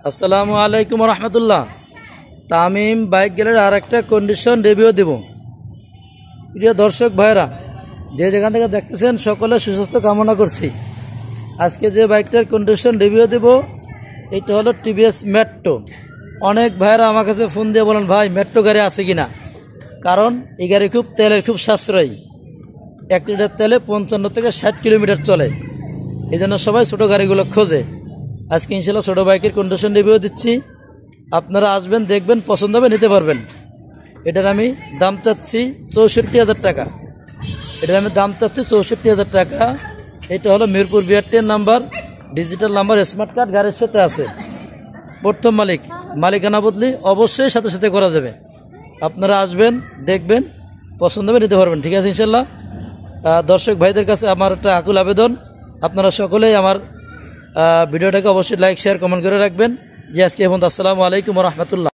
আসসালামু আলাইকুম রহমতুল্লাহ। তামিম বাইক গ্যালারির আর একটা কন্ডিশন রিভিউ দেব। প্রিয় দর্শক ভাইরা, যে যেখান থেকে দেখতেছেন সকলে সুস্বাস্থ্য কামনা করছি। আজকে যে বাইকটার কন্ডিশন রিভিউ দেব এটা হলো টিভিএস মেট্রো। অনেক ভাইরা আমার কাছে ফোন দিয়ে বলেন, ভাই মেট্রো গাড়ি আছে কিনা, কারণ এই গাড়ি খুব তেলের খুব সাশ্রয়ী। 1 লিটার তেলে 55 থেকে 60 কিলোমিটার চলে। এই জন্য সবাই ছোটো গাড়িগুলো খোঁজে। আজকে ইনশাল্লাহ ছোটো বাইকের কন্ডিশন রিভিউ দিচ্ছি। আপনারা আসবেন, দেখবেন, পছন্দ হবে, নিতে পারবেন। এটার আমি দাম চাচ্ছি 64,000 টাকা। এটার আমি দাম চাচ্ছি 64,000 টাকা। এটা হলো মিরপুর বিআরটিএর number, digital number, smart card গাড়ির সাথে আছে। প্রথম মালিকানা বদলি অবশ্যই সাথে সাথে করা যাবে। আপনারা আসবেন, দেখবেন, পছন্দ হবে, নিতে পারবেন। ঠিক আছে ইনশাল্লাহ। দর্শক ভাইদের কাছে আমার একটা আকুল আবেদন, আপনারা সকলেই আমার ভিডিওটাকে অবশ্যই লাইক, শেয়ার, কমেন্ট করে রাখবেন। যে আজকে এখন আসসালামু আলাইকুম রহমতুল্লাহ।